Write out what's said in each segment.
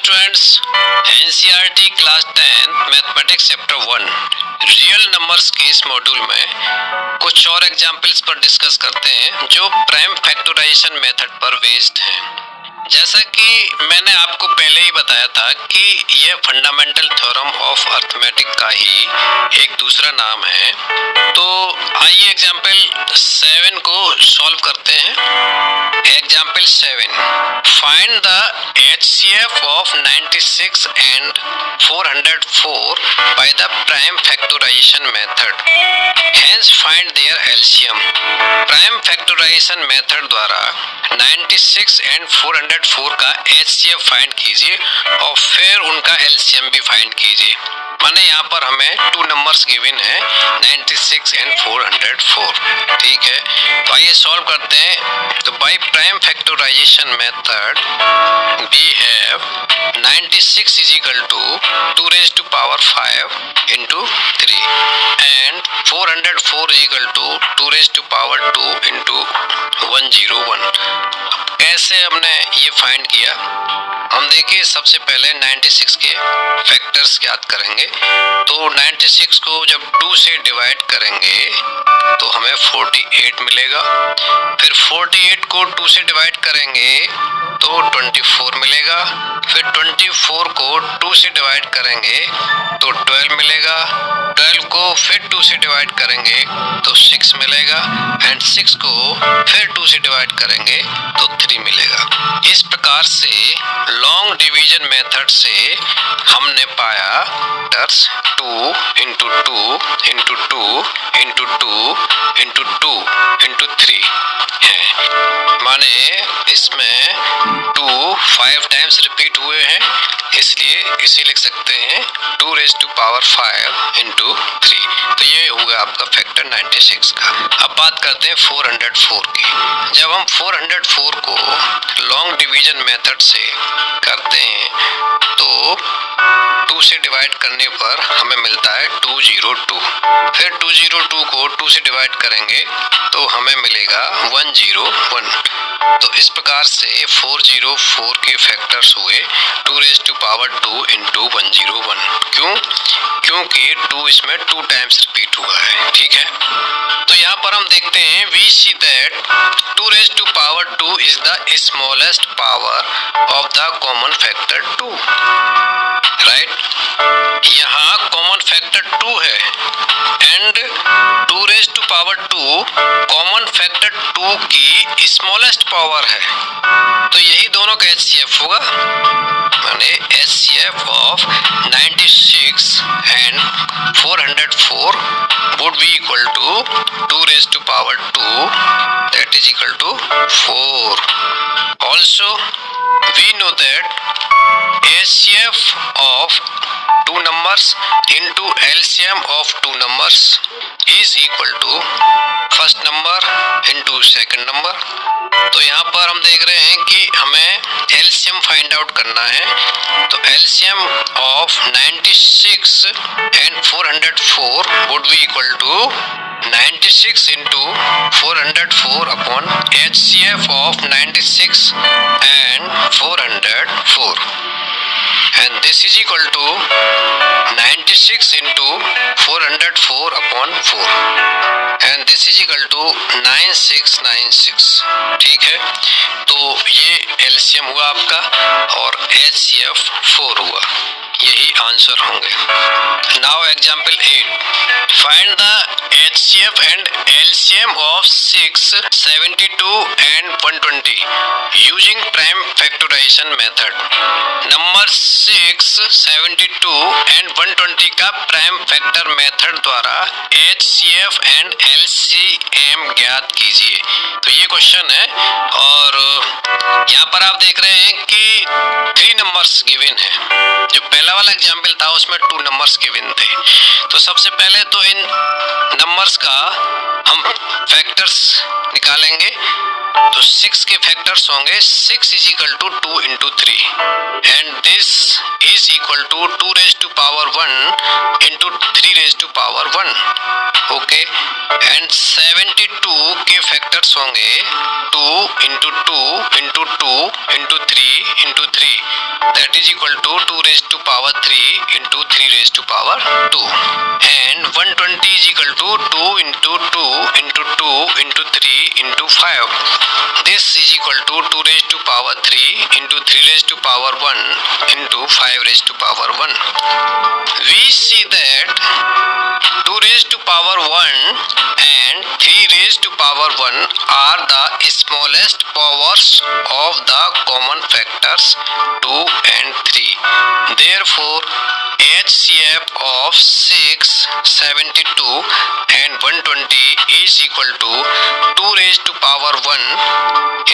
Students, NCERT class 10 mathematics chapter 1 real numbers के इस module में कुछ और एग्जाम्पल्स पर डिस्कस करते हैं जो प्राइम फैक्टराइजेशन मेथड पर बेस्ड हैं। जैसा कि मैंने आपको पहले ही बताया था कि यह फंडामेंटल थ्योरम ऑफ अर्थमेटिक का ही एक दूसरा नाम है। तो आइए एग्जाम्पल 7 को सॉल्व करते हैं। Example 7, find the HCF of 96 and 404 by the prime factorization method. Hence find their LCM. Prime factorisation method द्वारा 96 एंड 404 का HCF फाइंड कीजिए और फिर उनका LCM भी फाइंड कीजिए। माने यहाँ पर हमें 2 नंबर्स गिवन है 96 एंड 404। ठीक है, तो आइए सॉल्व करते हैं। तो by prime factorisation method we have 96 is equal to 2 raised to power 5 into 3 and 404 is equal to 2 raised to power 2 into 101। कैसे हमने ये फाइंड किया, हम देखिए सबसे पहले 96 के फैक्टर्स याद करेंगे। तो 96 को जब 2 से डिवाइड करेंगे तो हमें 48 मिलेगा। फिर 48 को 2 से डिवाइड करेंगे तो 24 मिलेगा। फिर 24 को 2 से डिवाइड करेंगे तो 12 मिलेगा। 12 को फिर 2 से डिवाइड करेंगे तो 6 मिलेगा एंड 6 को फिर 2 से डिवाइड करेंगे तो 3 मिलेगा। इस प्रकार से लॉन्ग डिवीजन मेथड से हमने पाया 2 into 2 into 2 into 2 into 2 into 3 है। माने इसमें 2 5 टाइम्स रिपीट हुए हैं, इसलिए इसे लिख सकते हैं 2 raised to power 5 into 3। तो ये होगा आपका फैक्टर 96 का। अब बात करते हैं 404 की। जब हम 404 को लॉन्ग डिवीजन मेथड से करते हैं तो 2 से डिवाइड करने पर हमें मिलता है 202। फिर 202 को 2 से डिवाइड करेंगे तो हमें मिलेगा 101। तो इस प्रकार से 404 के फैक्टर्स हुए 2 raised to power 2 into 101। क्यों? क्योंकि 2 इसमें 2 टाइम्स रिपीट हुआ है। ठीक है, तो यहाँ पर हम देखते हैं we see that 2 raised to power 2 is the smallest power of the common factor 2। Right, यहाँ कॉमन फैक्टर 2 है and 2 raised to power 2 common factor 2 की स्मॉलेस्ट पावर है। तो यही दोनों का HCF होगा। माने HCF of 96 and 404 would be equal to 2 raised to power 2 that is equal to 4। Also we know that HCF of 2 numbers into LCM of 2 numbers is equal to first number into second number। तो यहाँ पर हम देख रहे हैं कि हमें LCM find out करना है। तो LCM of 96 and 404 would be equal to 96 into 404 upon HCF of 96 and 404 and this is equal to 96 into 404 upon 4 and this is equal to 9696। ठीक है, तो ये LCM हुआ आपका और HCF 4 हुआ, यही आंसर होंगे। Now example 8, find the HCF and LCM of 6, 72 and 120 using prime factorization method। Number 6, 72 and 120 का प्राइम फैक्टर मेथड द्वारा HCF and LCM ज्ञात कीजिए। तो ये क्वेश्चन है और यहाँ पर आप देख रहे हैं कि 3 नंबर्स गिवन है। जो पहला वाला एग्जाम्पल था उसमें 2 नंबर्स गिवन थे। तो सबसे पहले तो इन नंबर्स का हम फैक्टर्स निकालेंगे। तो 6 के फैक्टर्स होंगे 6 is equal to 2 into 3 and this is equal to 2 raise to power 1 into 3 raise to power 1। Okay, and 72 के फैक्टर्स होंगे 2 into 2 into 2 into 3 into 3 that is equal to 2 raise to power 3 into 3 raise to power 2 and 120 is equal to 2 into 2 into 2 into 3 into 5 this is equal to 2 raised to power 3 into 3 raised to power 1 into 5 raised to power 1. We see that 2 raised to power 1 and 3 raised to power 1 are the smallest powers of the common factors 2 and 3. Therefore, HCF of 6, 72 and 120 is equal to 2 raised to power 1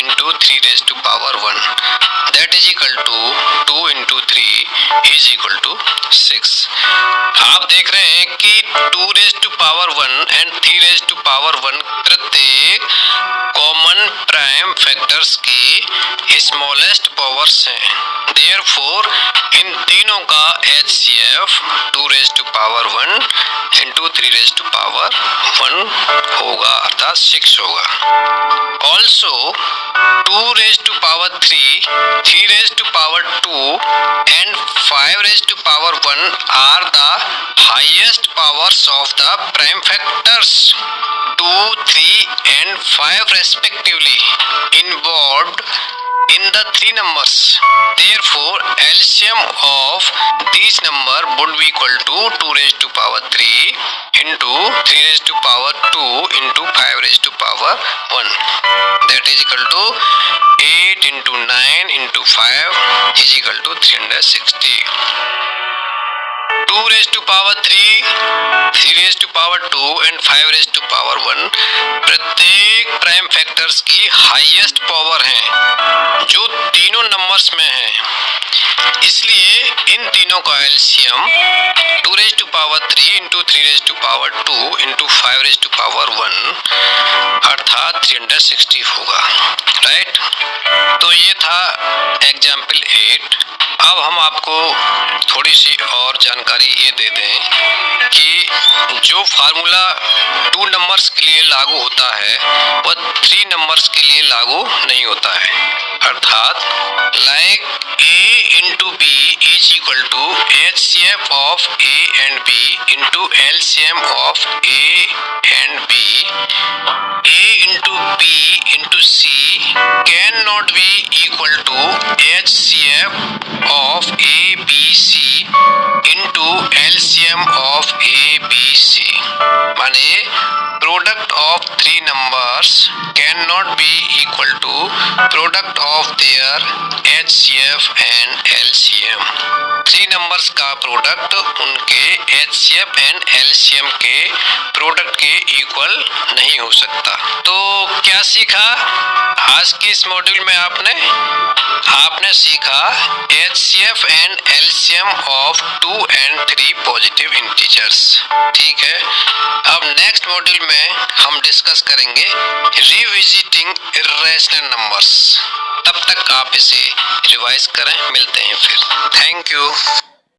into 3 raised to power 1 that is equal to 2 into 3 is equal to 6. आप देख रहे हैं कि 2 raised to power 1 and 3 raised to power 1 प्रत्येक common prime factors की smallest powers हैं। Therefore, इन तीनों का HCF 2 raised to power 1 into 3 raised to power 1 होगा अर्थात 6 होगा। Also, 2 raised to power 3, 3 raised to power 2 and 5 raised to power 1 are the highest powers of the prime factors 2, 3 and 5 respectively involved in the 3 numbers. Therefore, LCM of these number would be equal to 2 raised to power 3 into 3 raised to power 2 into 5 raised to power 1. That is equal to 8 into 9 into 5 is equal to 360. 2 raised to power 3, 3 raised to power 2 and 5 raised to power 1 प्रत्येक prime factors की highest power हैं जो तीनों numbers में हैं। इसलिए इन तीनों का LCM 2 raised to power 3 into 3 raised to power 2 into 5 raised to power 1 अर्थात 360 होगा। राइट, तो ये था एग्जाम्पल 8। अब हम आपको थोड़ी सी और जानकारी ये दे दें कि जो फार्मूला 2 नंबर्स के लिए लागू होता है वह 3 नंबर्स के लिए लागू नहीं होता है। अर्थात like A into B is equal to HCF of A and B into LCM of A and B. A into B into C cannot be equal to HCF of ABC into LCM of ABC. माने product of 3 numbers cannot be equal to product of their HCF and LCM. 3 numbers का product उनके HCF and LCM के product के equal नहीं हो सकता। तो क्या सीखा आज के इस मॉड्यूल में आपने सीखा HCF and LCM of 2 and 3 positive integers. ठीक है, अब नेक्स्ट मॉड्यूल में हम डिस्कस करेंगे रिविजिटिंग इर्रेशनल नंबर्स। तब तक आप इसे रिवाइज करें। मिलते हैं फिर। Thank you.